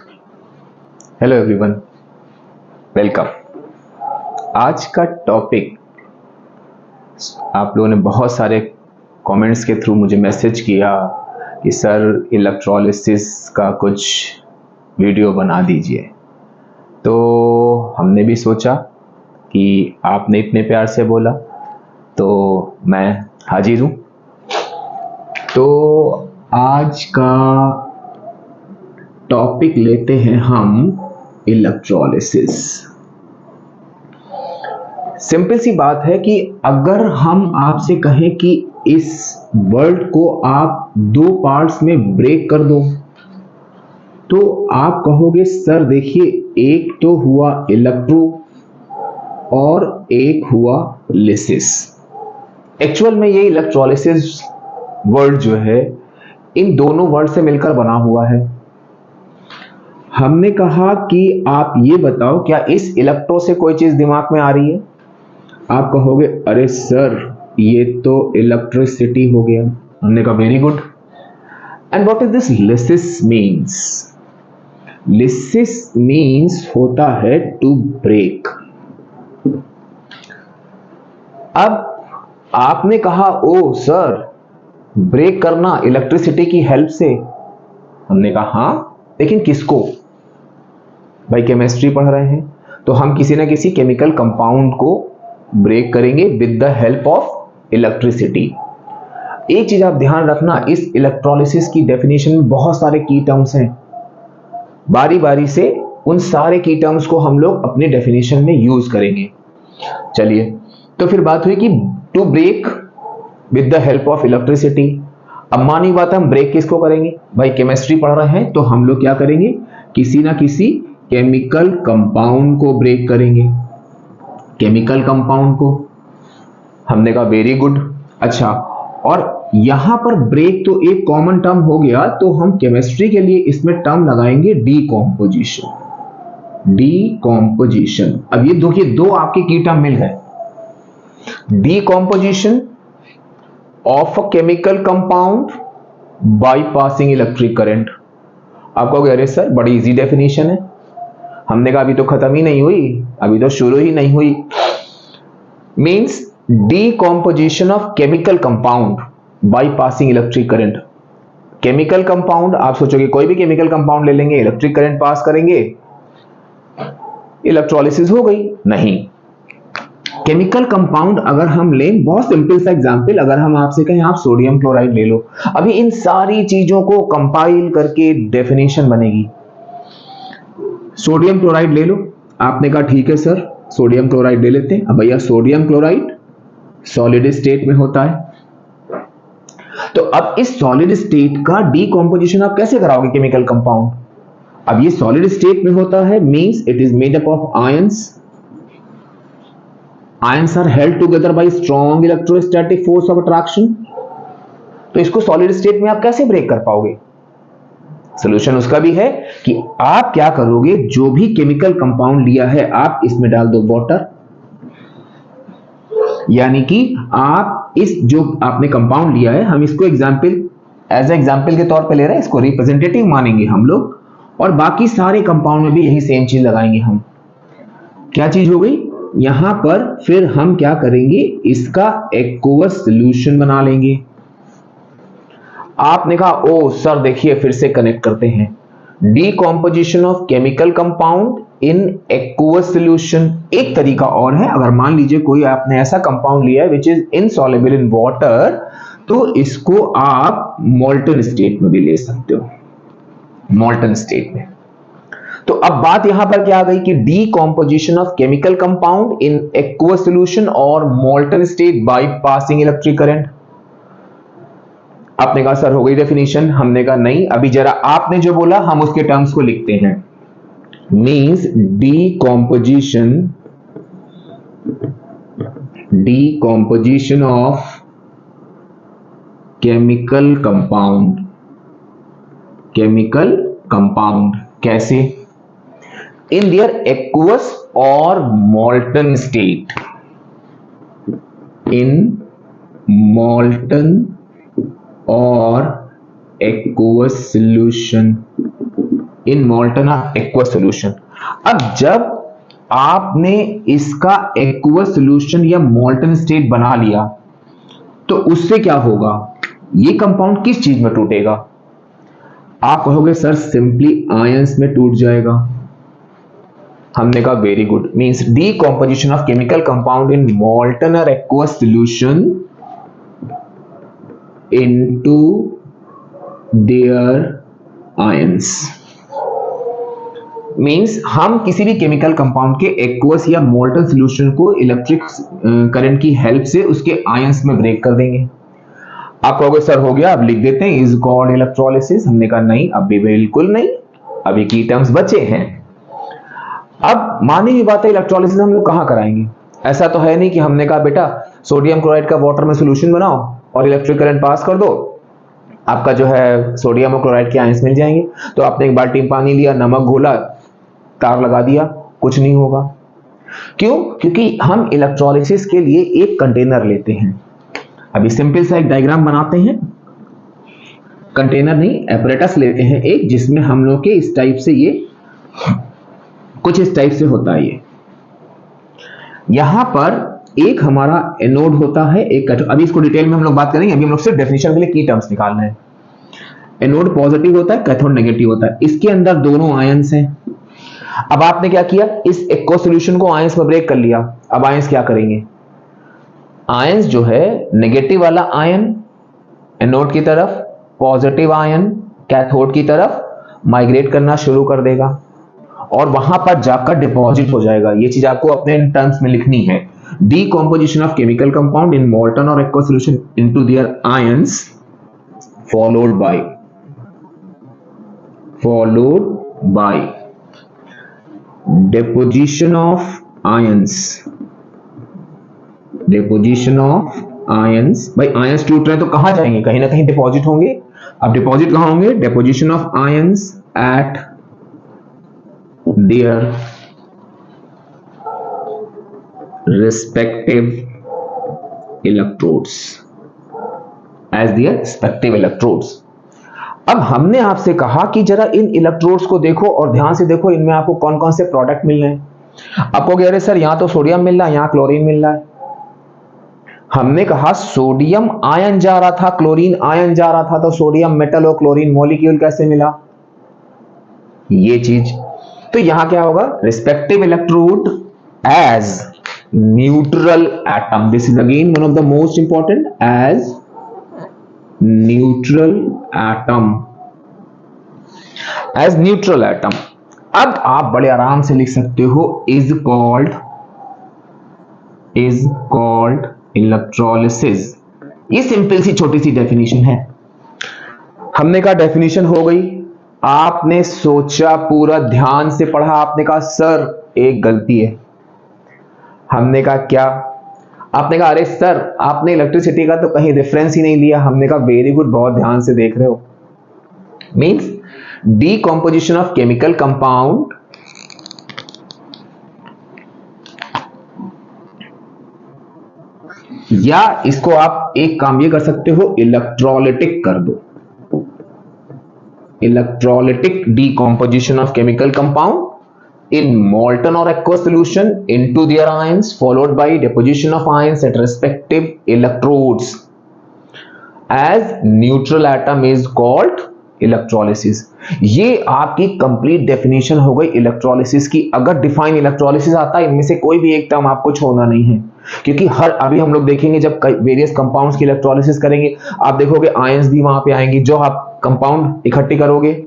Hello everyone, welcome. आज का topic, आप लोगों ने बहुत सारे कमेंट्स के थ्रू मुझे मैसेज किया कि सर इलेक्ट्रोलिसिस का कुछ वीडियो बना दीजिए। तो हमने भी सोचा कि आपने इतने प्यार से बोला तो मैं हाजिर हूँ। तो आज का टॉपिक लेते हैं हम इलेक्ट्रोलिसिस। सिंपल सी बात है कि अगर हम आपसे कहें कि इस वर्ड को आप दो पार्ट्स में ब्रेक कर दो तो आप कहोगे सर देखिए, एक तो हुआ इलेक्ट्रो और एक हुआ लिसिस। एक्चुअल में ये इलेक्ट्रोलिसिस वर्ड जो है इन दोनों वर्ड से मिलकर बना हुआ है। हमने कहा कि आप ये बताओ, क्या इस इलेक्ट्रो से कोई चीज दिमाग में आ रही है? आप कहोगे अरे सर ये तो इलेक्ट्रिसिटी हो गया। हमने कहा very good. And what is this lysis means? Lysis means होता है टू ब्रेक। अब आपने कहा ओ सर ब्रेक करना इलेक्ट्रिसिटी की हेल्प से। हमने कहा हाँ, लेकिन किसको? भाई केमिस्ट्री पढ़ रहे हैं तो हम किसी ना किसी केमिकल कंपाउंड को ब्रेक करेंगे with the help of electricity. एक चीज आप ध्यान रखना, इस इलेक्ट्रोलिसिस की डेफिनेशन में बहुत सारे की टर्म्स हैं। बारी बारी से उन सारे की टर्म्स को हम लोग अपने डेफिनेशन में यूज करेंगे। चलिए, तो फिर बात हुई कि to break with the help of electricity. अब मानी बात, हम ब्रेक किसको करेंगे? भाई केमिस्ट्री पढ़ रहे हैं तो हम लोग क्या करेंगे? किसी ना किसी केमिकल कंपाउंड को ब्रेक करेंगे। केमिकल कंपाउंड को। हमने कहा वेरी गुड। अच्छा, और यहां पर ब्रेक तो एक कॉमन टर्म हो गया, तो हम केमिस्ट्री के लिए इसमें टर्म लगाएंगे डीकॉम्पोजिशन। डीकॉम्पोजिशन। अब ये देखिए, दो आपके की टर्म मिल गए। Decomposition of a chemical compound bye passing electric current. आप कहोगे अरे सर बड़ी इजी डेफिनेशन है। हमने कहा अभी तो खत्म ही नहीं हुई, अभी तो शुरू ही नहीं हुई। Means decomposition of chemical compound bye passing electric current. Chemical compound, आप सोचोगे कोई भी केमिकल कंपाउंड ले लेंगे, इलेक्ट्रिक करंट पास करेंगे, इलेक्ट्रोलिसिस हो गई। नहीं, केमिकल कंपाउंड अगर हम लें, बहुत सिंपल सा एग्जांपल, अगर हम आपसे कहें आप सोडियम क्लोराइड ले लो, अभी इन सारी चीजों को कंपाइल करके डेफिनेशन बनेगी। सोडियम क्लोराइड ले लो। आपने कहा ठीक है सर सोडियम क्लोराइड ले लेते हैं। अब भैया सोडियम क्लोराइड सॉलिड स्टेट में होता है, तो अब इस सॉलिड स्टेट का डीकॉम्पोजिशन आप कैसे कराओगे केमिकल कंपाउंड? अब ये सॉलिड स्टेट में होता है, means it is made up of ions. Ions are held together by strong electrostatic force of attraction. तो इसको सॉलिड स्टेट में आप कैसे ब्रेक कर पाओगे? सोल्यूशन उसका भी है कि आप क्या करोगे, जो भी केमिकल कंपाउंड लिया है आप इसमें डाल दो वाटर। यानी कि आप इस जो आपने कंपाउंड लिया है, हम इसको एग्जांपल एज एग्जांपल के तौर पे ले रहे हैं, इसको रिप्रेजेंटेटिव मानेंगे हम लोग, और बाकी सारे कंपाउंड में भी यही सेम चीज लगाएंगे हम। क्या चीज हो गई यहां पर? फिर हम क्या करेंगे, इसका एक्वस सॉल्यूशन बना लेंगे। आपने कहा ओ सर देखिए, फिर से कनेक्ट करते हैं, decomposition of chemical compound in aqueous solution. एक तरीका और है, अगर मान लीजिए कोई आपने ऐसा कंपाउंड लिया है which is insoluble in water, तो इसको आप मोल्टन स्टेट में भी ले सकते हो, मोल्टन स्टेट में। तो अब बात यहां पर क्या आ गई कि decomposition of chemical compound in aqueous solution और molten state by passing electric current. आपने कहा सर हो गई डेफिनेशन। हमने कहा नहीं, अभी जरा आपने जो बोला हम उसके टर्म्स को लिखते हैं। Means decomposition of chemical compound कैसे? इन देयर एक्वस और मोल्टन स्टेट। इन मोल्टन और aqueous solution इन मॉल्टन और एक्वस सॉल्यूशन। अब जब आपने इसका एक्वस सॉल्यूशन या मॉल्टन स्टेट बना लिया तो उससे क्या होगा, ये कंपाउंड किस चीज में टूटेगा? आप कहोगे सर सिंपली आयंस में टूट जाएगा। हमने कहा very good, means decomposition of chemical compound in molten और aqueous solution into their ions. Means हम किसी भी केमिकल कंपाउंड के एक्वस या मोल्टन सॉल्यूशन को इलेक्ट्रिक करंट की हेल्प से उसके आयंस में ब्रेक कर देंगे। आप कहोगे सर हो गया, अब लिख देते हैं इज कॉल्ड इलेक्ट्रोलिसिस। हमने कहा नहीं, अभी बिल्कुल नहीं, अभी की टर्म्स बचे हैं। अब मानी हुई बात है, इलेक्ट्रोलिसिस हम लोग कहां कराएंगे? ऐसा तो है नहीं कि हमने कहा बेटा सोडियम क्लोराइड का वाटर में सॉल्यूशन बनाओ और इलेक्ट्रिक करंट पास कर दो, आपका जो है सोडियम और क्लोराइड के आयंस मिल जाएंगे। तो आपने एक बाल्टी में पानी लिया, नमक घोला, तार लगा दिया, कुछ नहीं होगा। क्यों? क्योंकि हम इलेक्ट्रोलिसिस के लिए एक कंटेनर लेते हैं। अभी सिंपल सा एक डायग्राम बनाते हैं। कंटेनर नहीं, एपरेटस लेते हैं एक, जिसमें हम लोग के इस टाइप से ये कुछ इस टाइप से होता है। ये यहां पर एक हमारा एनोड होता है, एक अभी इसको डिटेल में हम लोग बात करेंगे, अभी हम लोग सिर्फ डेफिनेशन के लिए की टर्म्स निकालना है। एनोड पॉजिटिव होता है, कैथोड नेगेटिव होता है। इसके अंदर दोनों आयंस हैं। अब आपने क्या किया, इस एक्वस सॉल्यूशन को आयंस में ब्रेक कर लिया। अब आयंस क्या करेंगे? आयंस जो है नेगेटिव वाला आयन एनोड की तरफ, पॉजिटिव आयन कैथोड की तरफ माइग्रेट करना शुरू कर देगा और वहां पर जाकर डिपॉजिट हो जाएगा। ये चीज आपको अपने टर्म्स में लिखनी है। Decomposition of chemical compound in molten और aqueous solution into their ions followed by deposition of ions भाई आयंस टूट रहे हैं तो कहां जाएंगे? कहीं ना कहीं डिपॉजिट होंगे। अब डिपॉजिट कहां होंगे? deposition of ions at their respective electrodes। अब हमने आपसे कहा कि जरा इन इलेक्ट्रोड्स को देखो और ध्यान से देखो, इनमें आपको कौन कौन से प्रोडक्ट मिल रहे हैं। आपको कह रहे सर यहां तो सोडियम मिल रहा है, यहां क्लोरीन मिल रहा है। हमने कहा सोडियम आयन जा रहा था, क्लोरीन आयन जा रहा था, तो सोडियम मेटल और क्लोरीन मॉलिक्यूल कैसे मिला? ये चीज। तो यहां क्या होगा? Respective electrode as neutral atom. This is again one of the most important, as neutral atom. अब आप बड़े आराम से लिख सकते हो इज कॉल्ड इलेक्ट्रोलिसिस। ये सिंपल सी छोटी सी डेफिनेशन है। हमने कहा डेफिनेशन हो गई। आपने सोचा, पूरा ध्यान से पढ़ा, आपने कहा सर एक गलती है। हमने कहा क्या? आपने कहा अरे सर आपने इलेक्ट्रिसिटी का तो कहीं रेफरेंस ही नहीं लिया। हमने कहा वेरी गुड, बहुत ध्यान से देख रहे हो। Means decomposition of chemical compound या इसको आप एक काम ये कर सकते हो, इलेक्ट्रोलिटिक कर दो। Electrolytic decomposition of chemical compound in molten or aqueous solution into their ions followed by deposition of ions at respective electrodes as neutral atom is called electrolysis। ये आपकी कंप्लीट डेफिनेशन हो गई इलेक्ट्रोलिसिस की। अगर define electrolysis आता है, इनमें से कोई भी एक टर्म आपको छोड़ना नहीं है, क्योंकि हर अभी हम लोग देखेंगे जब वेरियस कंपाउंड्स की इलेक्ट्रोलिसिस करेंगे, आप देखोगे आयंस भी वहां पे आएंगे। जो आप कंपाउंड इकट्ठे करोगे,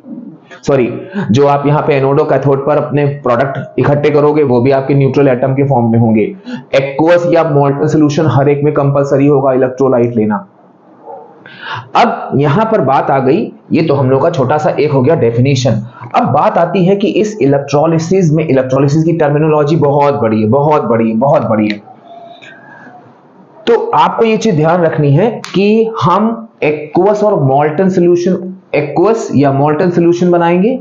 जो आप यहाँ पे एनोड और कैथोड पर अपने प्रोडक्ट इकट्ठे करोगे, वो भी आपके न्यूट्रल एटम के फॉर्म में होंगे। एक्वस या मोल्टन सॉल्यूशन हर एक में कंपलसरी होगा इलेक्ट्रोलाइट लेना। अब यहां पर बात आ गई, ये तो हम लोग का छोटा सा एक हो गया डेफिनेशन। अब बात आती है कि इस इलेक्ट्रोलिसिस में, इलेक्ट्रोलिसिस की टर्मिनोलॉजी बहुत बड़ी है। तो आपको ये चीज ध्यान रखनी है कि हम एक्वस और मोल्टन सॉल्यूशन, एक्वस या मोल्टन सॉल्यूशन बनाएंगे,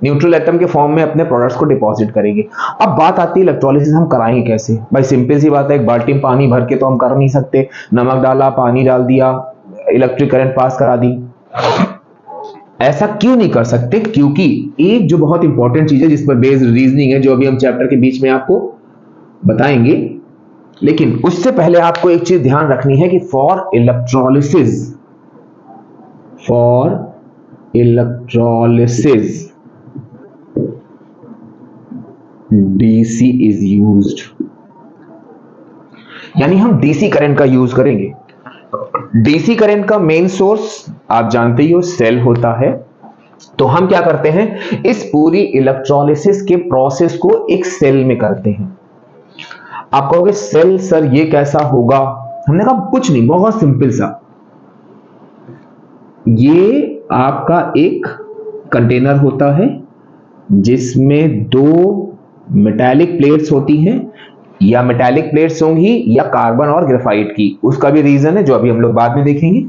न्यूट्रल एटम के फॉर्म में अपने प्रोडक्ट्स को डिपॉजिट करेंगे। अब बात आती है इलेक्ट्रोलिसिस हम कराएंगे कैसे? भाई सिंपल सी बात है, एक बाल्टी में पानी भर के तो हम कर नहीं सकते। नमक डाला, पानी डाल दिया, इलेक्ट्रिक करंट पास करा दी, ऐसा क्यों नहीं कर सकते? क्योंकि एक जो बहुत इंपॉर्टेंट चीज है जिस पर बेस्ड रीजनिंग है, जो अभी हम चैप्टर के बीच में आपको बताएंगे, लेकिन उससे पहले आपको एक चीज ध्यान रखनी है कि for electrolysis DC is used, यानी हम डीसी करंट का यूज करेंगे। डीसी करंट का मेन सोर्स आप जानते ही हो, सेल होता है। तो हम क्या करते हैं, इस पूरी इलेक्ट्रोलिसिस के प्रोसेस को एक सेल में करते हैं। आप कहोगे सेल सर ये कैसा होगा? हमने कहा कुछ नहीं, बहुत सिंपल सा। ये आपका एक कंटेनर होता है जिसमें दो मेटालिक प्लेट्स होती हैं, या मेटालिक प्लेट्स होंगी या कार्बन और ग्रेफाइट की, उसका भी रीजन है जो अभी हम लोग बाद में देखेंगे।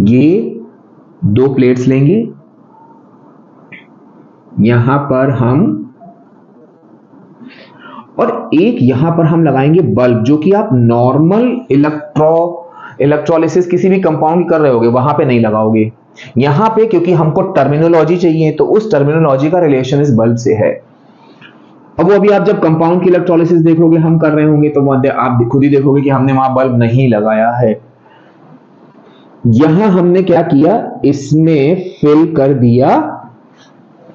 ये दो प्लेट्स लेंगे, यहां पर हम, और एक यहां पर हम लगाएंगे बल्ब, जो कि आप नॉर्मल इलेक्ट्रोलिसिस किसी भी कंपाउंड की कर रहे होगे वहां पे नहीं लगाओगे। यहां पे क्योंकि हमको टर्मिनोलॉजी चाहिए, तो उस टर्मिनोलॉजी का रिलेशन इस बल्ब से है। अब वो अभी आप जब कंपाउंड की इलेक्ट्रोलिसिस देखोगे हम कर रहे होंगे, तो आप खुद ही देखोगे कि हमने वहां बल्ब नहीं लगाया है। यहां हमने क्या किया, इसमें फिल कर दिया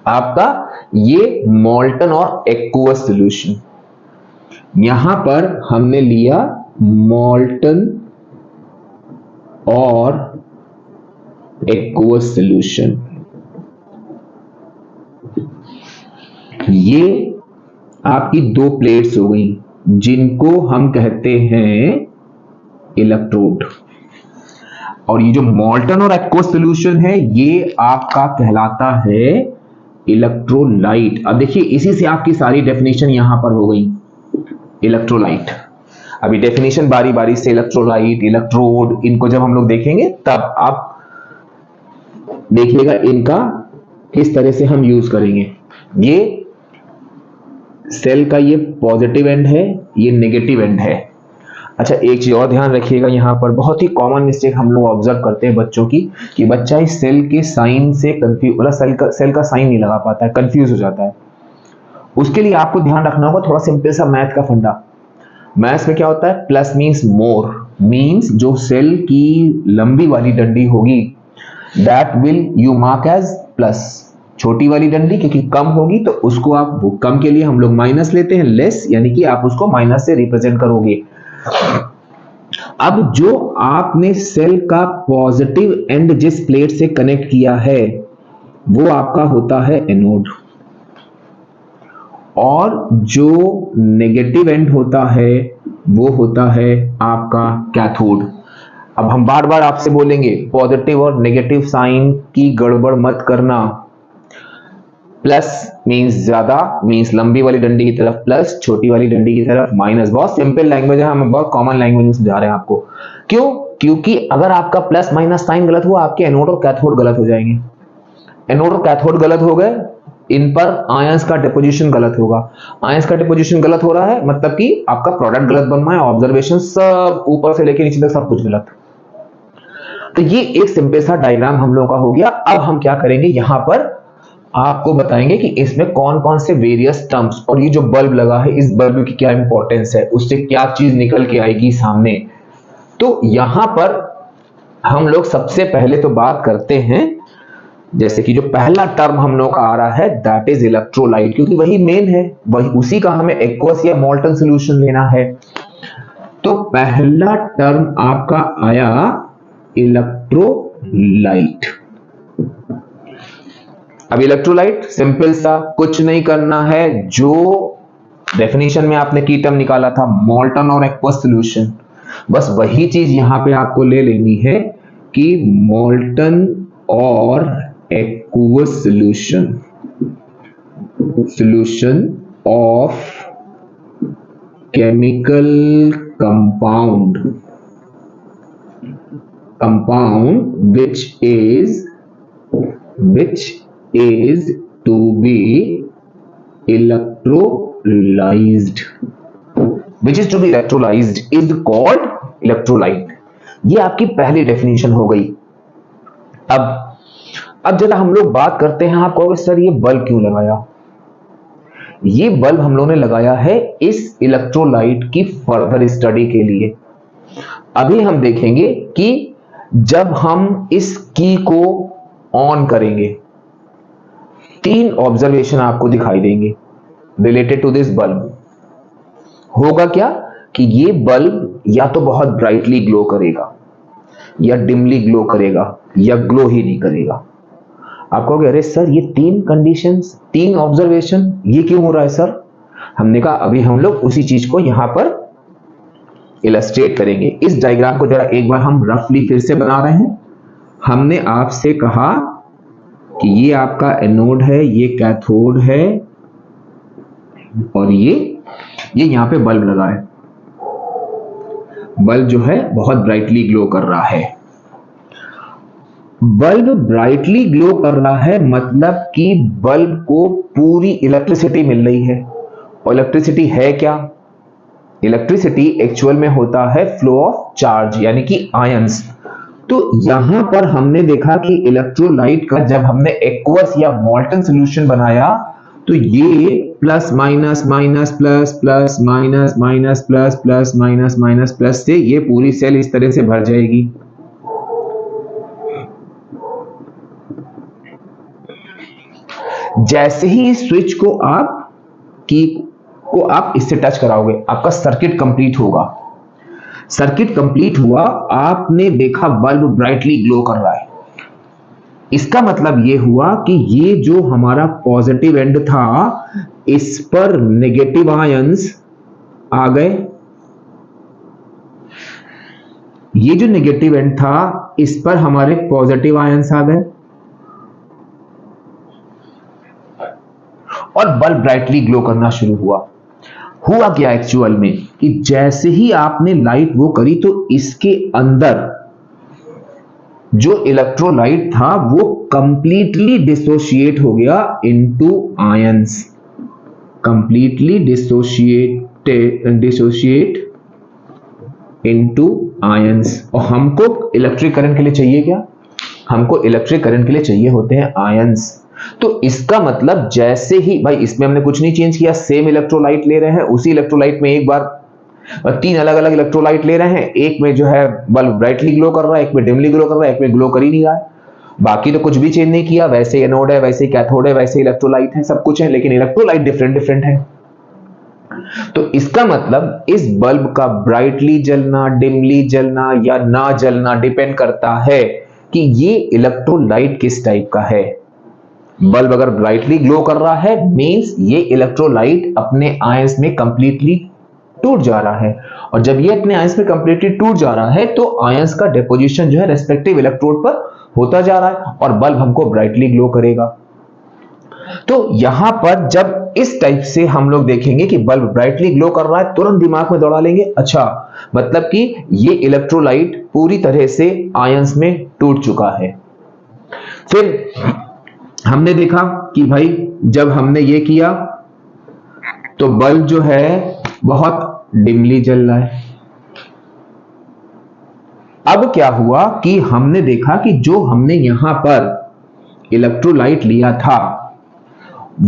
आपका ये मोल्टन और एक्वस सॉल्यूशन। यहां पर हमने लिया मोल्टन और एक्वस सॉल्यूशन। ये आपकी दो प्लेट्स हो गई जिनको हम कहते हैं इलेक्ट्रोड, और ये जो मोल्टन और एक्वस सॉल्यूशन है ये आपका कहलाता है इलेक्ट्रोलाइट। अब देखिए इसी से आपकी सारी डेफिनेशन यहां पर हो गई, इलेक्ट्रोलाइट। अभी डेफिनेशन बारी बारी से इलेक्ट्रोलाइट, इलेक्ट्रोड, इनको जब हम लोग देखेंगे तब आप देखिएगा इनका किस तरह से हम यूज करेंगे। ये सेल का ये पॉजिटिव एंड है, ये नेगेटिव एंड है। अच्छा एक चीज और ध्यान रखिएगा, यहां पर बहुत ही कॉमन मिस्टेक हम लोग ऑब्जर्व करते हैं बच्चों की, कि बच्चा इस सेल के साइन से कंफ्यूज, मतलब सेल का साइन नहीं लगा पाता है, कंफ्यूज हो जाता है। उसके लिए आपको ध्यान रखना होगा थोड़ा सिंपल सा मैथ का फंडा। मैथ्स में क्या होता है, प्लस मीन्स मोर, मीन्स जो सेल की लंबी वाली डंडी होगी that will you mark as plus, छोटी वाली डंडी क्योंकि कम होगी तो उसको आप, वो कम के लिए हम लोग माइनस लेते हैं, लेस, यानी कि आप उसको माइनस से रिप्रेजेंट करोगे। अब जो आपने सेल का पॉजिटिव एंड जिस प्लेट से कनेक्ट किया है वो आपका होता है एनोड, और जो नेगेटिव एंड होता है वो होता है आपका कैथोड। अब हम बार बार आपसे बोलेंगे पॉजिटिव और नेगेटिव साइन की गड़बड़ मत करना। प्लस मींस ज्यादा, मींस लंबी वाली डंडी की तरफ प्लस, छोटी वाली डंडी की तरफ माइनस। बहुत सिंपल लैंग्वेज है, हम बहुत कॉमन लैंग्वेज में समझा रहे हैं आपको। क्यों? क्योंकि अगर आपका प्लस माइनस साइन गलत हुआ, आपके एनोड और कैथोड गलत हो जाएंगे। एनोड और कैथोड गलत हो गए, इन पर आयंस का डिपोजिशन गलत होगा। आयंस का डिपोजिशन गलत हो रहा है मतलब कि आपका प्रोडक्ट गलत बन रहा है, ऑब्जर्वेशन सब ऊपर से लेकर नीचे तक सब कुछ गलत। तो ये एक सिंपल सा डायग्राम हम लोगों का हो गया। अब हम क्या करेंगे, यहां पर आपको बताएंगे कि इसमें कौन कौन से वेरियस टर्म्स, और ये जो बल्ब लगा है इस बल्ब की क्या इंपॉर्टेंस है, उससे क्या चीज निकल के आएगी सामने। तो यहां पर हम लोग सबसे पहले तो बात करते हैं, जैसे कि जो पहला टर्म हम लोग का आ रहा है दैट इज इलेक्ट्रोलाइट, क्योंकि वही मेन है, वही उसी का हमें एक्वस या मोल्टन सॉल्यूशन लेना है। तो पहला टर्म आपका आया इलेक्ट्रोलाइट। अब इलेक्ट्रोलाइट सिंपल सा, कुछ नहीं करना है, जो डेफिनेशन में आपने की टर्म निकाला था मोल्टन और एक्वस सॉल्यूशन, बस वही चीज यहां पे आपको ले लेनी है कि मोल्टन और aqueous solution of chemical compound which is to be electrolyzed is called electrolyte। ये आपकी पहली डेफिनेशन हो गई। अब जरा हम लोग बात करते हैं। आप कहोगे सर ये बल्ब क्यों लगाया? ये बल्ब हम लोगों ने लगाया है इस इलेक्ट्रोलाइट की फर्दर स्टडी के लिए। अभी हम देखेंगे कि जब हम इस की को ऑन करेंगे, 3 ऑब्जर्वेशन आपको दिखाई देंगे रिलेटेड टू दिस बल्ब। होगा क्या कि ये बल्ब या तो बहुत ब्राइटली ग्लो करेगा, या डिमली ग्लो करेगा, या ग्लो ही नहीं करेगा। आप कहोगे अरे सर ये 3 कंडीशंस, 3 ऑब्जर्वेशन, ये क्यों हो रहा है सर? हमने कहा अभी हम लोग उसी चीज को यहां पर इलस्ट्रेट करेंगे। इस डायग्राम को जरा एक बार हम रफली फिर से बना रहे हैं। हमने आपसे कहा कि ये आपका एनोड है, ये कैथोड है, और ये यहां पे बल्ब लगा है। बल्ब जो है बहुत ब्राइटली ग्लो कर रहा है। बल्ब ब्राइटली ग्लो कर रहा है मतलब कि बल्ब को पूरी इलेक्ट्रिसिटी मिल रही है। और इलेक्ट्रिसिटी है क्या? इलेक्ट्रिसिटी एक्चुअल में होता है फ्लो ऑफ चार्ज, यानी कि आयंस। तो यहां पर हमने देखा कि इलेक्ट्रोलाइट का जब हमने एक्वस या मॉल्टन सॉल्यूशन बनाया तो ये plus minus minus plus plus minus minus plus plus minus minus plus से ये पूरी सेल इस तरह से भर जाएगी। जैसे ही इस स्विच को आप इससे टच कराओगे, आपका सर्किट कंप्लीट होगा। सर्किट कंप्लीट हुआ, आपने देखा बल्ब ब्राइटली ग्लो कर रहा है। इसका मतलब यह हुआ कि ये जो हमारा पॉजिटिव एंड था, इस पर नेगेटिव आयंस आ गए। ये जो नेगेटिव एंड था, इस पर हमारे पॉजिटिव आयंस आ गए, और बल्ब ब्राइटली ग्लो करना शुरू हुआ। हुआ क्या एक्चुअल में कि जैसे ही आपने लाइट वो करी तो इसके अंदर जो इलेक्ट्रोलाइट था वो कंप्लीटली डिसोशिएट हो गया into ions. Completely dissociate into ions. और हमको इलेक्ट्रिक करंट के लिए चाहिए क्या? हमको इलेक्ट्रिक करंट के लिए चाहिए होते हैं आयंस। तो इसका मतलब जैसे ही, भाई इसमें हमने कुछ नहीं चेंज किया, सेम इलेक्ट्रोलाइट ले रहे हैं, उसी इलेक्ट्रोलाइट में एक बार 3 अलग अलग इलेक्ट्रोलाइट ले रहे हैं। एक में जो है बल्ब ब्राइटली ग्लो कर रहा है, एक में डिमली ग्लो कर रहा है, एक में ग्लो कर ही नहीं रहा है। बाकी तो कुछ भी चेंज नहीं किया, वैसे एनोड है, वैसे कैथोड है, वैसे इलेक्ट्रोलाइट है, सब कुछ है, लेकिन इलेक्ट्रोलाइट डिफरेंट डिफरेंट है। तो इसका मतलब इस बल्ब का ब्राइटली जलना, डिमली जलना या ना जलना डिपेंड करता है कि ये इलेक्ट्रोलाइट किस टाइप का है। बल्ब अगर ब्राइटली ग्लो कर रहा है मींस ये इलेक्ट्रोलाइट अपने आयंस में कंप्लीटली टूट जा रहा है, और जब ये अपने आयंस में कंप्लीटली टूट जा रहा है तो आयंस का डिपोजिशन जो है रेस्पेक्टिव इलेक्ट्रोड पर होता जा रहा है और बल्ब हमको ब्राइटली ग्लो करेगा। तो यहां पर जब इस टाइप से हम लोग देखेंगे कि बल्ब ब्राइटली ग्लो कर रहा है, तुरंत दिमाग में दौड़ा लेंगे अच्छा मतलब कि ये इलेक्ट्रोलाइट पूरी तरह से आयंस में टूट चुका है। फिर हमने देखा कि भाई जब हमने ये किया तो बल्ब जो है बहुत डिमली जल रहा है। अब क्या हुआ कि हमने देखा कि जो हमने यहां पर इलेक्ट्रोलाइट लिया था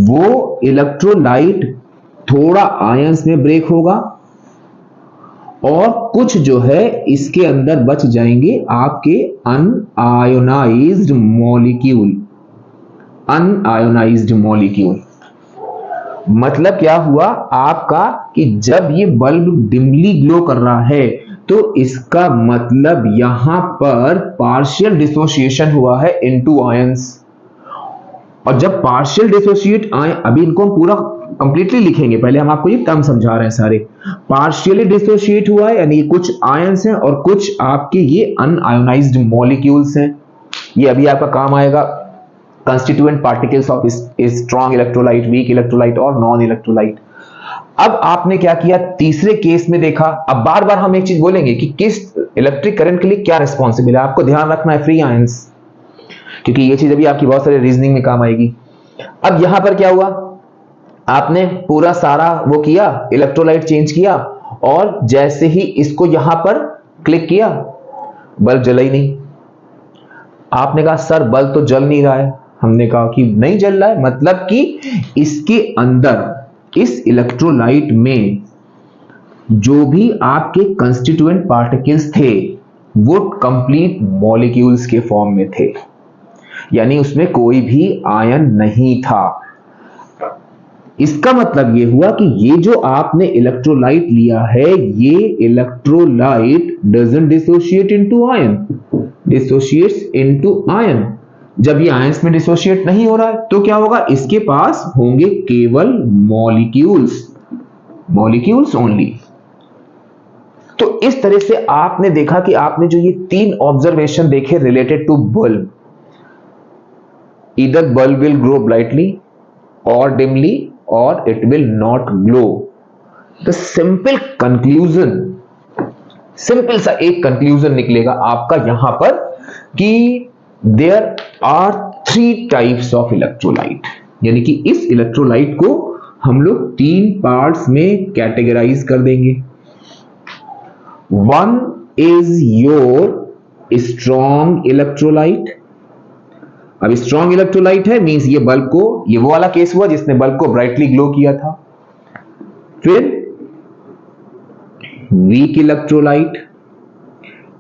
वो इलेक्ट्रोलाइट थोड़ा आयंस में ब्रेक होगा और कुछ जो है इसके अंदर बच जाएंगे आपके अनआयोनाइज्ड मॉलिक्यूल। अनआयोनाइज्ड मॉलिक्यूल मतलब क्या हुआ आपका कि जब ये बल्ब डिमली ग्लो कर रहा है तो इसका मतलब यहां पर पार्शियल डिसोसिएशन हुआ है इनटू आयंस। और जब पार्शियल डिसोसिएट आए, अभी इनको हम पूरा कंप्लीटली लिखेंगे, पहले हम आपको ये टर्म समझा रहे हैं सारे। पार्शियली डिसोसिएट हुआ है यानी कुछ आयंस हैं और कुछ आपके ये अनआयोनाइज्ड मॉलिक्यूल्स हैं। ये अभी आपका काम आएगा constituent particles of strong electrolyte, weak electrolyte और नॉन इलेक्ट्रोलाइट। अब आपने क्या किया, तीसरे केस में देखा। अब बार बार हम एक चीज बोलेंगे कि किस इलेक्ट्रिक करंट के लिए क्या रिस्पॉन्सिबल है, आपको ध्यान रखना है फ्री आयंस, क्योंकि ये चीज अभी आपकी बहुत सारे रीजनिंग में काम आएगी। अब यहां पर क्या हुआ, आपने पूरा सारा वो किया, इलेक्ट्रोलाइट चेंज किया और जैसे ही इसको यहां पर क्लिक किया बल्ब जला ही नहीं। आपने कहा सर बल्ब तो जल नहीं रहा है। हमने कहा कि नहीं जल रहा है, मतलब कि इसके अंदर इस इलेक्ट्रोलाइट में जो भी आपके कंस्टिट्यूएंट पार्टिकल्स थे वो कंप्लीट मॉलिक्यूल्स के फॉर्म में थे, यानी उसमें कोई भी आयन नहीं था। इसका मतलब ये हुआ कि ये जो आपने इलेक्ट्रोलाइट लिया है, ये electrolyte doesn't dissociate into ion, dissociates into ion. जब ये आयंस में डिसोशिएट नहीं हो रहा है तो क्या होगा, इसके पास होंगे केवल मॉलिक्यूल्स, मॉलिक्यूल्स ओनली। तो इस तरह से आपने देखा कि आपने जो ये 3 ऑब्जर्वेशन देखे related to bulb, either bulb will glow brightly और डिमली और it will not glow. The simple conclusion, simple सा एक कंक्लूजन निकलेगा आपका यहां पर कि there are 3 types of electrolyte, यानी कि इस इलेक्ट्रोलाइट को हम लोग 3 पार्ट्स में कैटेगराइज कर देंगे। One is your strong electrolyte. अब स्ट्रॉन्ग इलेक्ट्रोलाइट है मींस ये बल्ब को, ये वो वाला केस हुआ जिसने बल्ब को ब्राइटली ग्लो किया था। फिर वीक इलेक्ट्रोलाइट,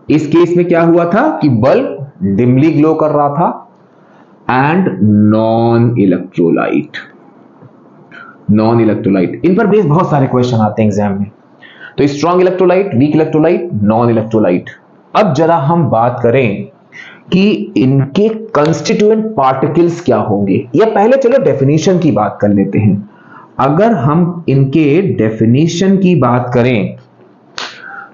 इस केस में क्या हुआ था कि बल्ब डिमली ग्लो कर रहा था। And non electrolyte, non electrolyte, इन पर बेस बहुत सारे क्वेश्चन आते हैं एग्जाम में। तो strong electrolyte, weak electrolyte, non electrolyte. अब जरा हम बात करें कि इनके कंस्टिट्यूएंट पार्टिकल्स क्या होंगे, या पहले चलो डेफिनेशन की बात कर लेते हैं। अगर हम इनके डेफिनेशन की बात करें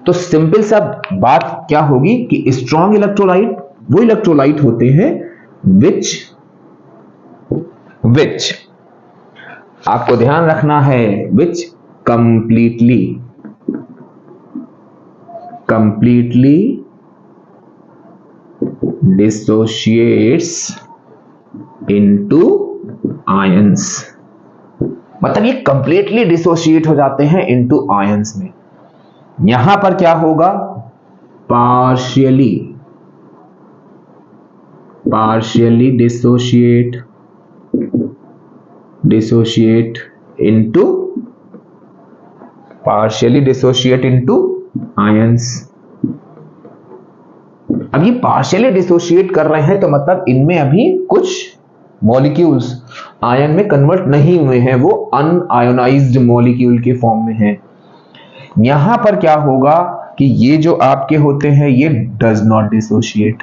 तो सिंपल सा बात क्या होगी कि स्ट्रॉन्ग इलेक्ट्रोलाइट वो इलेक्ट्रोलाइट होते हैं विच आपको ध्यान रखना है, विच कंप्लीटली dissociates into ions, मतलब ये कंप्लीटली डिसोशिएट हो जाते हैं इनटू आयंस में। यहां पर क्या होगा, पार्शियली डिसोशिएट इनटू आयंस। अब ये पार्शियली डिसोशिएट कर रहे हैं तो मतलब इनमें अभी कुछ मॉलिक्यूल्स आयन में कन्वर्ट नहीं हुए हैं, वो अनआयोनाइज्ड मॉलिक्यूल के फॉर्म में हैं। यहां पर क्या होगा कि ये जो आपके होते हैं ये डज नॉट डिसोशिएट।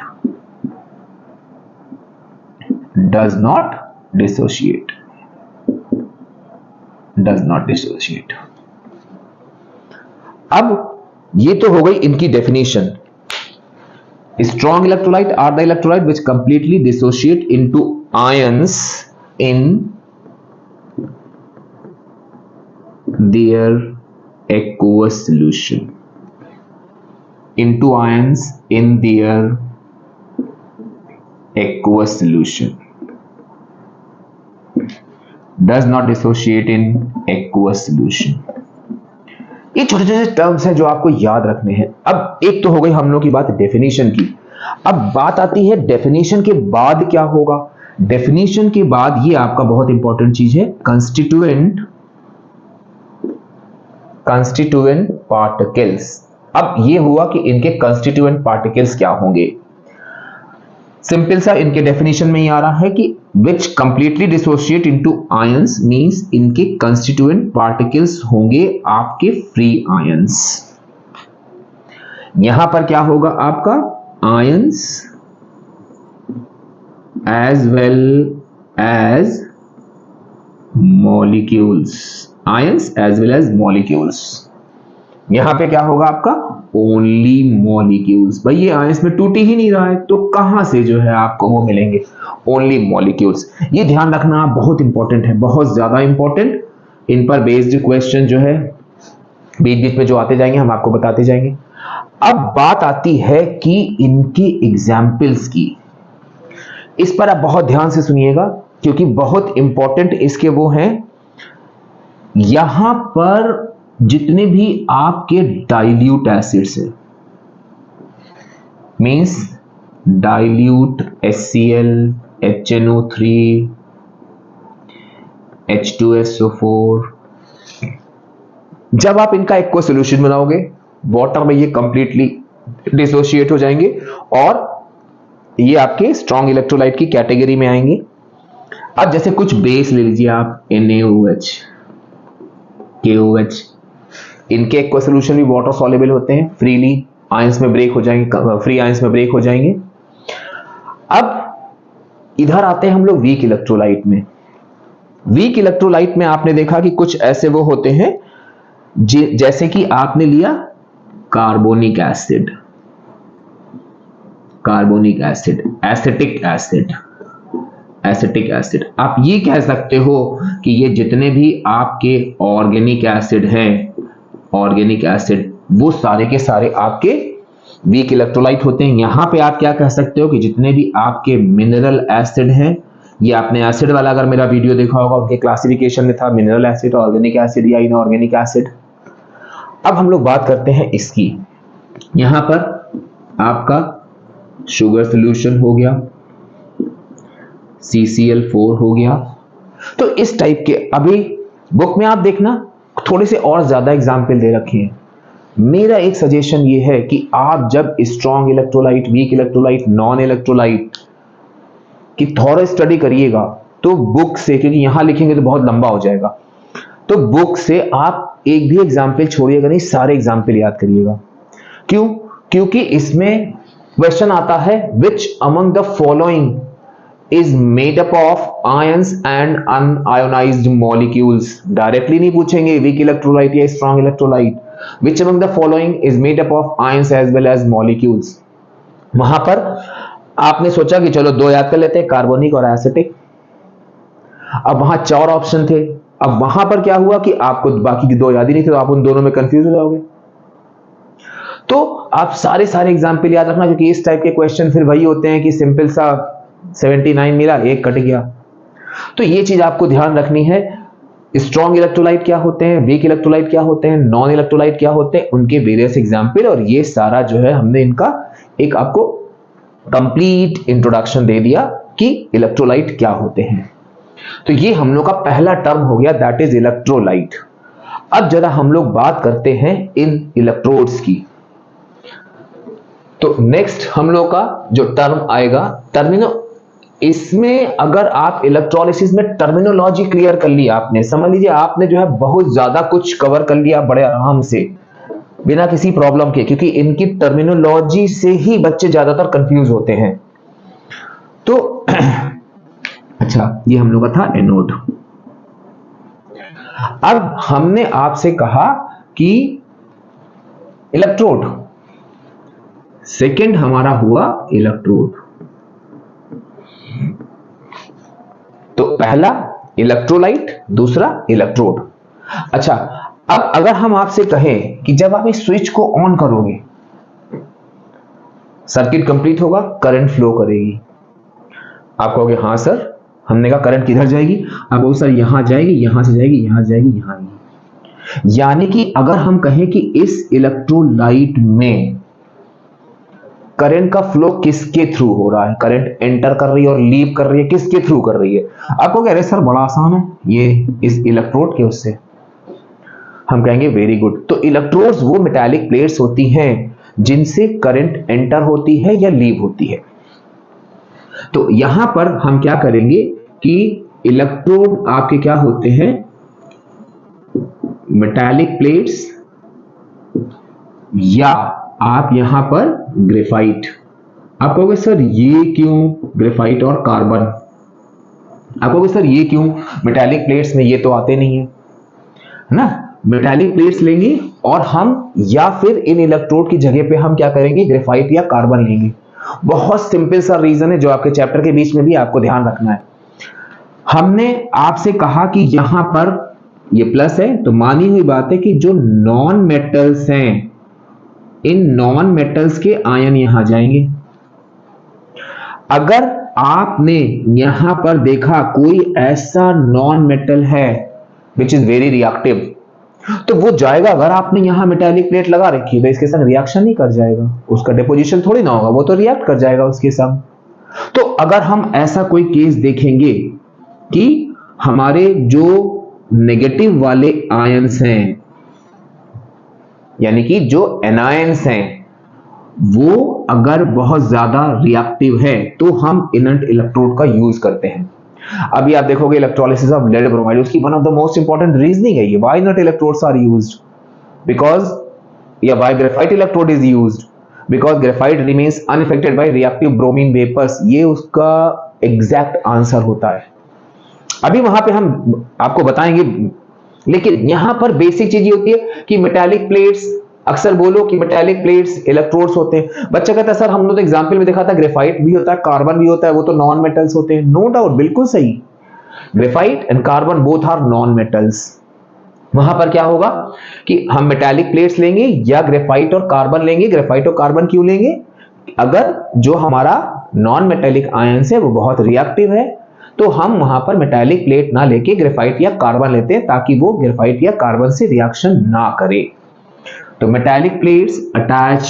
अब ये तो हो गई इनकी definition. Strong electrolyte are the electrolyte which completely dissociate into ions in their aqueous solution. Does not dissociate in aqueous solution. ये छोटे छोटे टर्म्स हैं जो आपको याद रखने हैं। अब एक तो हो गई हम लोग की बात डेफिनेशन की। अब बात आती है डेफिनेशन के बाद क्या होगा। डेफिनेशन के बाद ये आपका बहुत इंपॉर्टेंट चीज है, कंस्टिट्यूएंट पार्टिकल्स। अब ये हुआ कि इनके कंस्टिट्यूएंट पार्टिकल्स क्या होंगे। सिंपल सा इनके डेफिनेशन में ही आ रहा है कि which completely dissociate into ions means इनके कंस्टिट्यूएंट पार्टिकल्स होंगे आपके फ्री आयंस। यहां पर क्या होगा आपका ions as well as molecules. यहां पे क्या होगा आपका ओनली मॉलिक्यूल्स। भाई ये आयंस में टूट ही नहीं रहा है तो कहां से जो है आपको वो मिलेंगे, ओनली मॉलिक्यूल्स। ये ध्यान रखना बहुत इंपॉर्टेंट है, बहुत ज्यादा इंपॉर्टेंट। इन पर बेस्ड क्वेश्चन जो है बीच बीच में जो आते जाएंगे हम आपको बताते जाएंगे। अब बात आती है कि इनके एग्जाम्पल्स की। इस पर आप बहुत ध्यान से सुनिएगा क्योंकि बहुत इंपॉर्टेंट इसके वो हैं। यहां पर जितने भी आपके डाइल्यूट एसिड्स हैं means dilute HCl, HNO3, H2SO4। जब आप इनका एक्वा सोल्यूशन बनाओगे वाटर में, ये कंप्लीटली डिसोशिएट हो जाएंगे और ये आपके स्ट्रॉन्ग इलेक्ट्रोलाइट की कैटेगरी में आएंगे। अब जैसे कुछ बेस ले लीजिए आप, NaOH, KOH, इनके एक्वा सोल्यूशन भी वाटर सॉल्युबल होते हैं, फ्रीली आयंस में ब्रेक हो जाएंगे, फ्री आयंस में ब्रेक हो जाएंगे। अब इधर आते हैं हम लोग वीक इलेक्ट्रोलाइट में। वीक इलेक्ट्रोलाइट में आपने देखा कि कुछ ऐसे वो होते हैं जैसे कि आपने लिया कार्बोनिक एसिड, एसिटिक एसिड। आप ये कह सकते हो कि ये जितने भी आपके ऑर्गेनिक एसिड हैं, ऑर्गेनिक एसिड, वो सारे के सारे आपके वीक इलेक्ट्रोलाइट होते हैं। यहां पे आप क्या कह सकते हो कि जितने भी आपके मिनरल एसिड हैं, ये आपने एसिड वाला अगर मेरा वीडियो देखा होगा, उनके क्लासिफिकेशन में था मिनरल एसिड, ऑर्गेनिक एसिड या इनऑर्गेनिक एसिड। अब हम लोग बात करते हैं इसकी। यहां पर आपका शुगर सॉल्यूशन हो गया, CCl4 हो गया। तो इस टाइप के अभी बुक में आप देखना थोड़े से और ज्यादा एग्जाम्पल दे रखे हैं। मेरा एक सजेशन ये है कि आप जब strong electrolyte, weak electrolyte, non electrolyte की थोड़ा स्टडी करिएगा तो बुक से, क्योंकि यहां लिखेंगे तो बहुत लंबा हो जाएगा, तो बुक से आप एक भी एग्जाम्पल छोड़िएगा नहीं, सारे एग्जाम्पल याद करिएगा। क्यों? क्योंकि इसमें क्वेश्चन आता है which among the following is made up of ions and unionized molecules। Directly नहीं पूछेंगे वीक इलेक्ट्रोलाइट या strong electrolyte, which among the following is made up of ions as well as molecules। वहां पर आपने सोचा कि चलो दो याद कर लेते हैं, कार्बोनिक और एसिटिक। अब वहां 4 ऑप्शन थे, अब वहां पर क्या हुआ कि आपको बाकी के 2 याद ही नहीं थे, तो आप उन दोनों में कंफ्यूज हो जाओगे। तो आप सारे एग्जाम्पल याद रखना, क्योंकि इस टाइप के क्वेश्चन फिर वही होते हैं कि सिंपल सा 79 मिला, 1 कट गया। तो ये चीज आपको ध्यान रखनी है। स्ट्रॉन्ग इलेक्ट्रोलाइट क्या होते हैं, वीक इलेक्ट्रोलाइट क्या होते हैं, नॉन इलेक्ट्रोलाइट क्या होते हैं, उनके वेरियस एग्जाम्पल, और ये सारा जो है हमने इनका एक आपको कंप्लीट इंट्रोडक्शन दे दिया कि इलेक्ट्रोलाइट क्या होते हैं। तो ये हम लोग का पहला टर्म हो गया, दैट इज इलेक्ट्रोलाइट। अब जरा हम लोग बात करते हैं इन इलेक्ट्रोड्स की। तो नेक्स्ट हम लोग का जो टर्म आएगा टर्मिनो, इसमें अगर आप इलेक्ट्रोलिसिस में टर्मिनोलॉजी क्लियर कर ली आपने, समझ लीजिए आपने जो है बहुत ज्यादा कुछ कवर कर लिया बड़े आराम से बिना किसी प्रॉब्लम के, क्योंकि इनकी टर्मिनोलॉजी से ही बच्चे ज्यादातर कंफ्यूज होते हैं। तो अच्छा, ये हम लोग का था एनोड। अब हमने आपसे कहा कि इलेक्ट्रोड, सेकंड हमारा हुआ इलेक्ट्रोड। तो पहला इलेक्ट्रोलाइट, दूसरा इलेक्ट्रोड। अच्छा, अब अगर हम आपसे कहें कि जब आप इस स्विच को ऑन करोगे सर्किट कंप्लीट होगा, करंट फ्लो करेगी, आप कहोगे हाँ सर। हमने कहा करंट किधर जाएगी, आप कहोगे सर यहां जाएगी, यहां से जाएगी, यहां जाएगी, यहां आएगी। यानी कि अगर हम कहें कि इस इलेक्ट्रोलाइट में करंट का फ्लो किसके थ्रू हो रहा है, करंट एंटर कर रही है और लीव कर रही है, किसके थ्रू कर रही है, आप कहोगे अरे सर बड़ा आसान है, ये इस इलेक्ट्रोड के उससे। हम कहेंगे वेरी गुड। तो इलेक्ट्रोड्स वो मेटालिक प्लेट्स होती हैं जिनसे करंट एंटर होती है या लीव होती है। तो यहां पर हम क्या करेंगे कि इलेक्ट्रोड आपके क्या होते हैं, मेटालिक प्लेट्स, या आप यहां पर ग्रेफाइट। आप कहोगे सर ये क्यों ग्रेफाइट और कार्बन, आप कहोगे सर ये क्यों, मेटालिक प्लेट्स में ये तो आते नहीं है ना। मेटालिक प्लेट्स लेंगे और हम, या फिर इन इलेक्ट्रोड की जगह पे हम क्या करेंगे, ग्रेफाइट या कार्बन लेंगे। बहुत सिंपल सा रीजन है जो आपके चैप्टर के बीच में भी आपको ध्यान रखना है। हमने आपसे कहा कि यहां पर ये प्लस है, तो मानी हुई बात है कि जो नॉन मेटल्स हैं, इन नॉन मेटल्स के आयन यहां जाएंगे। अगर आपने यहां पर देखा कोई ऐसा नॉन मेटल है विच इज वेरी रिएक्टिव, तो वो जाएगा, अगर आपने यहां मेटालिक प्लेट लगा रखी है तो इसके संग रिएक्शन नहीं कर जाएगा, उसका डिपोजिशन थोड़ी ना होगा, वो तो रिएक्ट कर जाएगा उसके संग। तो अगर हम ऐसा कोई केस देखेंगे कि हमारे जो नेगेटिव वाले आयंस हैं, यानी कि जो एनायंस हैं, वो अगर बहुत ज्यादा रिएक्टिव है तो हम इनर्ट इलेक्ट्रोड का यूज करते हैं। अभी आप देखोगे इलेक्ट्रोलिसिस ऑफ लेड ब्रोमाइड, उसकी one of the most important reasoning है ये, why inert electrodes are used, because या why graphite electrode is used, because graphite remains unaffected by reactive bromine vapours, ये उसका एग्जैक्ट आंसर होता है। अभी वहां पे हम आपको बताएंगे, लेकिन यहां पर बेसिक चीज ये होती है कि मेटालिक प्लेट्स, अक्सर बोलो कि मेटालिक प्लेट्स इलेक्ट्रोड्स होते हैं। बच्चा कहता है सर हमने तो एग्जांपल में देखा था ग्रेफाइट भी होता है, कार्बन भी होता है, वो तो नॉन मेटल्स होते हैं। नो डाउट, बिल्कुल सही, graphite and carbon both are non metals. वहां पर क्या होगा कि हम मेटालिक प्लेट्स लेंगे या ग्रेफाइट और कार्बन लेंगे। ग्रेफाइट और कार्बन क्यों लेंगे? अगर जो हमारा नॉन मेटालिक आयंस है वो बहुत रिएक्टिव है तो हम वहां पर मेटालिक प्लेट ना लेके ग्रेफाइट या कार्बन लेते हैं, ताकि वो ग्रेफाइट या कार्बन से रिएक्शन ना करे। तो metallic plates attach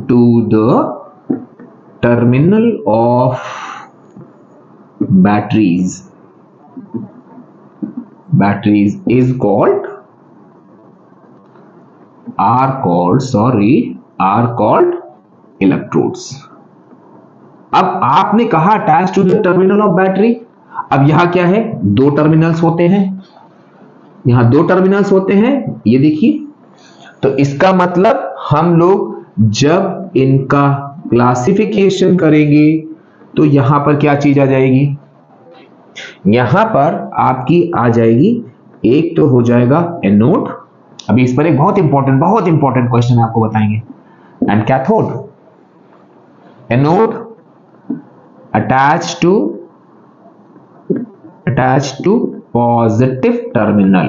to the terminal of batteries is called electrodes। अब आपने कहा attach to the terminal of battery, अब यहां क्या है, दो टर्मिनल्स होते हैं, यहां दो टर्मिनल्स होते हैं, ये देखिए। तो इसका मतलब हम लोग जब इनका क्लासिफिकेशन करेंगे तो यहां पर क्या चीज आ जाएगी, यहां पर आपकी आ जाएगी, एक तो हो जाएगा एनोड। अभी इस पर एक बहुत इंपॉर्टेंट क्वेश्चन आपको बताएंगे। And cathode, anode attached to positive terminal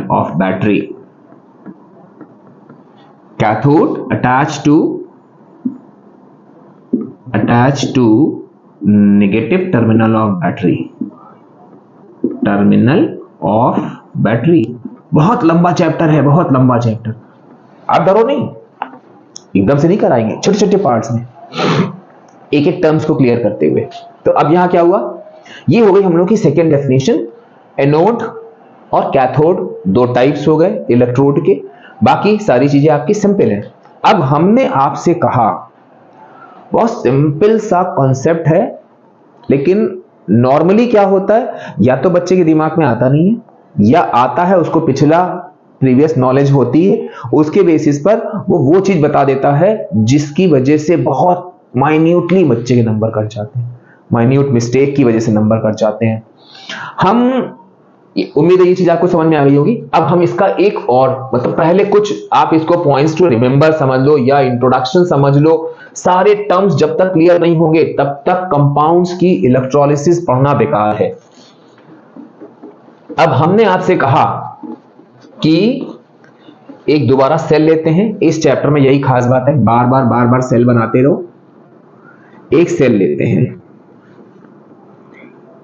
of battery, cathode attached to negative terminal of battery। बहुत लंबा चैप्टर है, बहुत लंबा चैप्टर, आप डरो नहीं, एकदम से नहीं कराएंगे, छोटे छोटे पार्ट्स में एक एक टर्म्स को क्लियर करते हुए। तो अब यहां क्या हुआ, ये हो गई हम लोग की सेकेंड डेफिनेशन। एनोड और कैथोड दो टाइप्स हो गए इलेक्ट्रोड के, बाकी सारी चीजें आपकी सिंपल है। अब हमने आपसे कहा, बहुत सिंपल सा कॉन्सेप्ट है, लेकिन नॉर्मली क्या होता है, या तो बच्चे के दिमाग में आता नहीं है, या आता है उसको पिछला प्रीवियस नॉलेज होती है, उसके बेसिस पर वो चीज बता देता है जिसकी वजह से बहुत माइन्यूटली बच्चे के नंबर कट जाते हैं, माइन्यूट मिस्टेक की वजह से नंबर कट जाते हैं। हम उम्मीद है ये चीज आपको समझ में आ गई होगी। अब हम इसका एक और, मतलब पहले कुछ आप इसको पॉइंट्स टू रिमेंबर समझ लो या इंट्रोडक्शन समझ लो। सारे टर्म्स जब तक क्लियर नहीं होंगे तब तक कंपाउंड्स की इलेक्ट्रोलिसिस पढ़ना बेकार है। अब हमने आपसे कहा कि एक दोबारा सेल लेते हैं, इस चैप्टर में यही खास बात है, बार बार सेल बनाते रहो। एक सेल लेते हैं,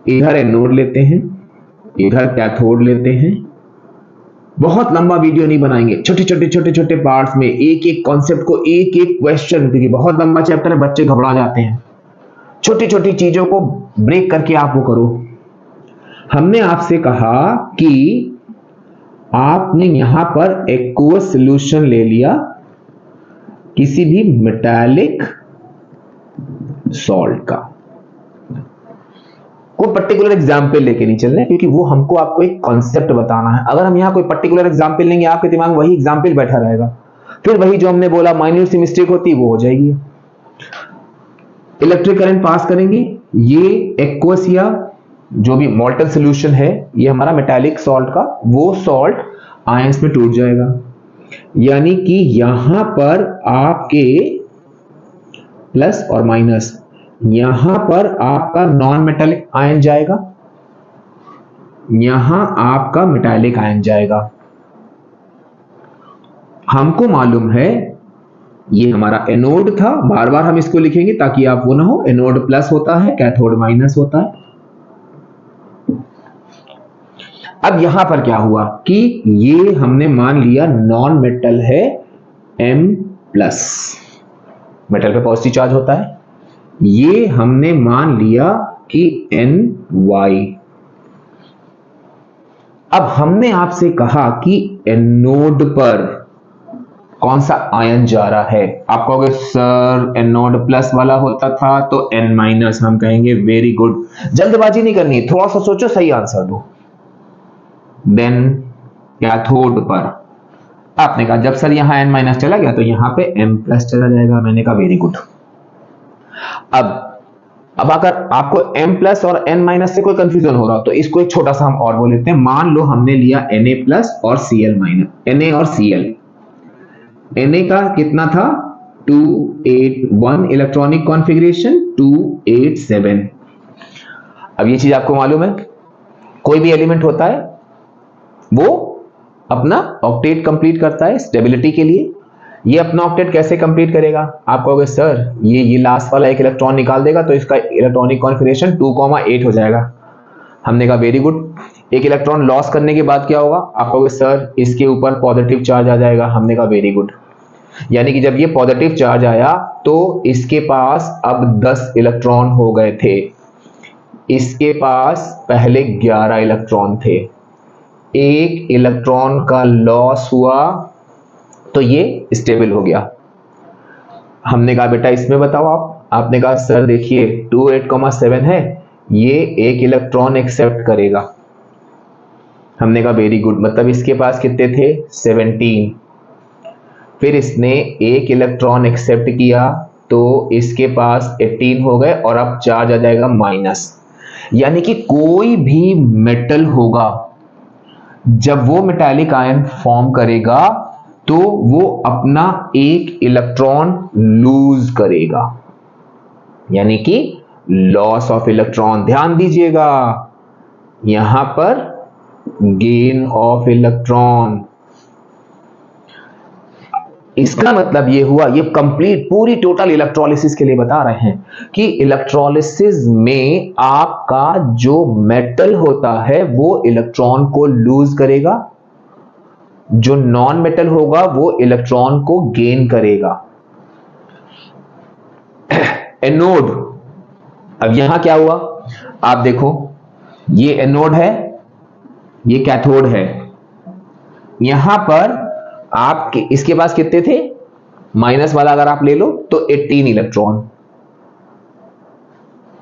इधर एनोड लेते हैं, इधर कैथोड लेते हैं। बहुत लंबा वीडियो नहीं बनाएंगे, छोटे पार्ट्स में एक एक कॉन्सेप्ट को, एक एक क्वेश्चन, क्योंकि बहुत लंबा चैप्टर है, बच्चे घबरा जाते हैं। छोटी छोटी चीजों को ब्रेक करके आप वो करो। हमने आपसे कहा कि आपने यहां पर एक्वस सॉल्यूशन ले लिया किसी भी मेटालिक सॉल्ट का, कोई पर्टिकुलर एग्जाम्पल लेके नहीं चल रहे, क्योंकि वो हमको आपको एक कॉन्सेप्ट बताना है। अगर हम यहां कोई पर्टिकुलर एग्जाम्पल लेंगे, आपके दिमाग में वही एग्जाम्पल बैठा रहेगा, फिर वही जो हमने बोला माइन्यूट सी मिस्टेक होती वो हो जाएगी। इलेक्ट्रिक करंट पास करेंगे, ये एक्वस या जो भी मोल्टन सोल्यूशन है, ये हमारा मेटालिक सॉल्ट का, वो सॉल्ट आयंस में टूट जाएगा, यानी कि यहां पर आपके प्लस और माइनस, यहां पर आपका नॉन मेटालिक आयन जाएगा, यहां आपका मेटालिक आयन जाएगा। हमको मालूम है ये हमारा एनोड था, बार बार हम इसको लिखेंगे ताकि आप वो ना हो, एनोड प्लस होता है, कैथोड माइनस होता है। अब यहां पर क्या हुआ कि ये हमने मान लिया नॉन मेटल है M प्लस, मेटल पे पॉजिटिव चार्ज होता है, ये हमने मान लिया कि NY। अब हमने आपसे कहा कि एनोड पर कौन सा आयन जा रहा है, आप कहोगे सर एनोड प्लस वाला होता था तो N माइनस, हम कहेंगे वेरी गुड, जल्दबाजी नहीं करनी, थोड़ा सा सोचो, सही आंसर दो। देन कैथोड पर आपने कहा जब सर यहां N माइनस चला गया तो यहां पे M प्लस चला जाएगा, मैंने कहा वेरी गुड। अब अगर आपको M प्लस और N माइनस से कोई कंफ्यूजन हो रहा हो तो इसको एक छोटा सा हम और बोल लेते हैं। मान लो हमने लिया Na प्लस और Cl माइनस, Na और Cl, Na का कितना था 281 इलेक्ट्रॉनिक कॉन्फ़िगरेशन 287। अब ये चीज आपको मालूम है, कोई भी एलिमेंट होता है वो अपना ऑक्टेट कंप्लीट करता है स्टेबिलिटी के लिए। ये अपना ऑक्टेट कैसे कंप्लीट करेगा, आप कहोगे सर ये लास्ट वाला एक इलेक्ट्रॉन निकाल देगा तो इसका इलेक्ट्रॉनिक कॉन्फ़िगरेशन 2,8 हो जाएगा। हमने कहा वेरी गुड। एक इलेक्ट्रॉन लॉस करने के बाद क्या होगा, आप कहोगे सर इसके ऊपर पॉजिटिव चार्ज आ जाएगा। हमने कहा वेरी गुड। यानी कि जब ये पॉजिटिव चार्ज आया तो इसके पास अब 10 इलेक्ट्रॉन हो गए थे, इसके पास पहले 11 इलेक्ट्रॉन थे, एक इलेक्ट्रॉन का लॉस हुआ तो ये स्टेबल हो गया। हमने कहा बेटा इसमें बताओ आपने कहा सर देखिए 28,7 है, ये एक इलेक्ट्रॉन एक्सेप्ट करेगा। हमने कहा वेरी गुड, मतलब इसके पास कितने थे 17, फिर इसने एक इलेक्ट्रॉन एक्सेप्ट किया तो इसके पास 18 हो गए और अब चार्ज आ जाएगा माइनस। यानी कि कोई भी मेटल होगा जब वो मेटालिक आयन फॉर्म करेगा तो वो अपना एक इलेक्ट्रॉन लूज करेगा, यानी कि लॉस ऑफ इलेक्ट्रॉन। ध्यान दीजिएगा यहां पर गेन ऑफ इलेक्ट्रॉन, इसका मतलब ये हुआ, ये कंप्लीट पूरी टोटल इलेक्ट्रोलिसिस के लिए बता रहे हैं कि इलेक्ट्रोलिसिस में आपका जो मेटल होता है वो इलेक्ट्रॉन को लूज करेगा, जो नॉन मेटल होगा वो इलेक्ट्रॉन को गेन करेगा। एनोड, अब यहां क्या हुआ आप देखो, ये एनोड है, ये कैथोड है। यहां पर आपके इसके पास कितने थे, माइनस वाला अगर आप ले लो तो 18 इलेक्ट्रॉन।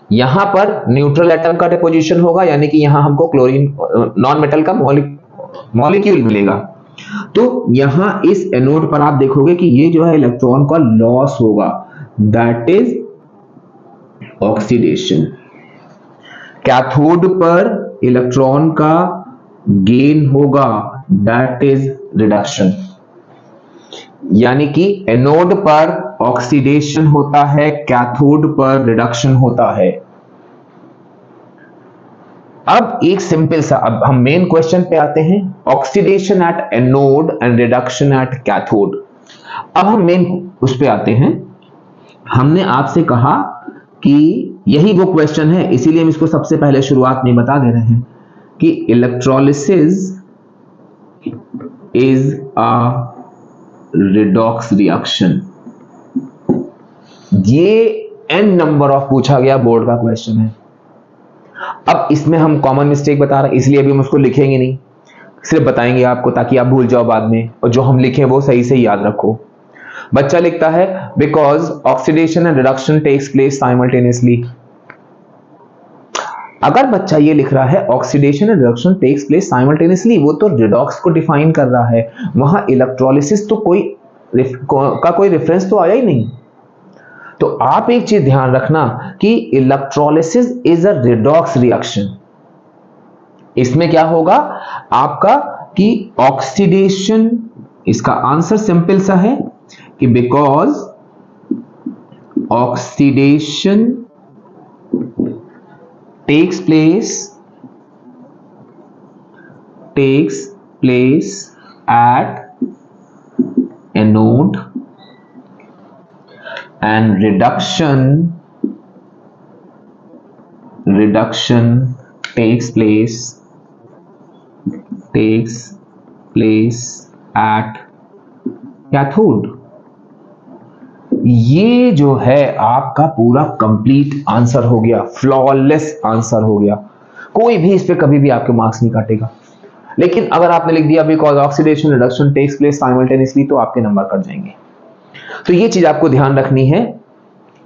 यहां पर न्यूट्रल एटम का डिपोजिशन होगा, यानी कि यहां हमको क्लोरीन नॉन मेटल का मॉलिक्यूल मिलेगा। तो यहां इस एनोड पर आप देखोगे कि ये जो है इलेक्ट्रॉन का लॉस होगा, दैट इज ऑक्सीडेशन। कैथोड पर इलेक्ट्रॉन का गेन होगा, दैट इज रिडक्शन। यानी कि एनोड पर ऑक्सीडेशन होता है, कैथोड पर रिडक्शन होता है। अब एक सिंपल सा, अब हम मेन क्वेश्चन पे आते हैं, oxidation at anode and reduction at cathode. अब हम मेन उस पे आते हैं। हमने आपसे कहा कि यही वो क्वेश्चन है, इसीलिए हम इसको सबसे पहले शुरुआत में बता दे रहे हैं कि electrolysis is a redox reaction. ये n नंबर ऑफ पूछा गया बोर्ड का क्वेश्चन है। अब इसमें हम कॉमन मिस्टेक बता रहे हैं, इसलिए अभी हम उसको लिखेंगे नहीं, सिर्फ बताएंगे आपको ताकि आप भूल जाओ बाद में, और जो हम लिखे वो सही से याद रखो। बच्चा लिखता है because oxidation and reduction takes place simultaneously. अगर बच्चा ये लिख रहा है oxidation and reduction takes place simultaneously, वो तो रिडॉक्स को डिफाइन कर रहा है, वहां इलेक्ट्रोलिसिस तो कोई रेफरेंस तो आया ही नहीं। तो आप एक चीज ध्यान रखना कि electrolysis is a redox reaction. इसमें क्या होगा आपका कि ऑक्सीडेशन, इसका आंसर सिंपल सा है कि because oxidation takes place at anode and reduction takes place takes place at cathode। ये जो है आपका पूरा कंप्लीट आंसर हो गया, फ्लॉलेस आंसर हो गया, कोई भी इस पे कभी भी आपके मार्क्स नहीं काटेगा। लेकिन अगर आपने लिख दिया because oxidation reduction takes place simultaneously, तो आपके नंबर कट जाएंगे। तो ये चीज आपको ध्यान रखनी है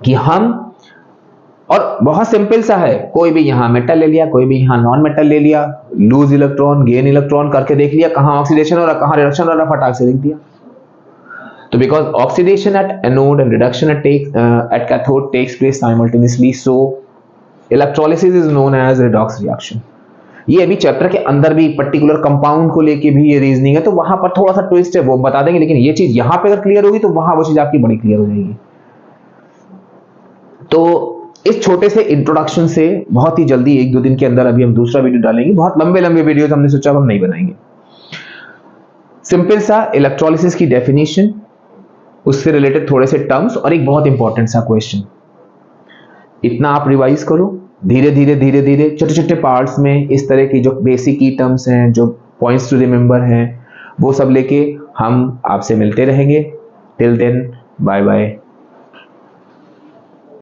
कि हम, और बहुत सिंपल सा है, कोई भी यहां मेटल ले लिया, कोई भी यहां नॉन मेटल ले लिया, लूज इलेक्ट्रॉन गेन इलेक्ट्रॉन करके देख लिया, कहां ऑक्सीडेशन हो रहा कहां रिडक्शन हो रहा, फटाक से लिख दिया। तो because oxidation at anode and reduction at cathode takes place simultaneously, so electrolysis is known as redox reaction. ये अभी चैप्टर के अंदर भी पर्टिकुलर कंपाउंड को लेके भी ये रीजनिंग है, तो वहां पर थोड़ा सा ट्विस्ट है, वो बता देंगे, लेकिन ये चीज यहां पे अगर क्लियर होगी तो वहां वो चीज आपकी बड़ी क्लियर हो जाएगी। तो इस छोटे से इंट्रोडक्शन से बहुत ही जल्दी 1-2 दिन के अंदर अभी हम दूसरा वीडियो डालेंगे। बहुत लंबे लंबे वीडियोस हमने सोचा हम नहीं बनाएंगे। सिंपल सा इलेक्ट्रोलिसिस की डेफिनेशन, उससे रिलेटेड थोड़े से टर्म्स और एक बहुत इंपॉर्टेंट सा क्वेश्चन। इतना आप रिवाइज करो, धीरे धीरे धीरे धीरे छोटे छोटे पार्ट्स में इस तरह की जो बेसिक की टर्म्स हैं, जो पॉइंट्स टू रिमेंबर हैं, वो सब लेके हम आपसे मिलते रहेंगे। Till then bye bye.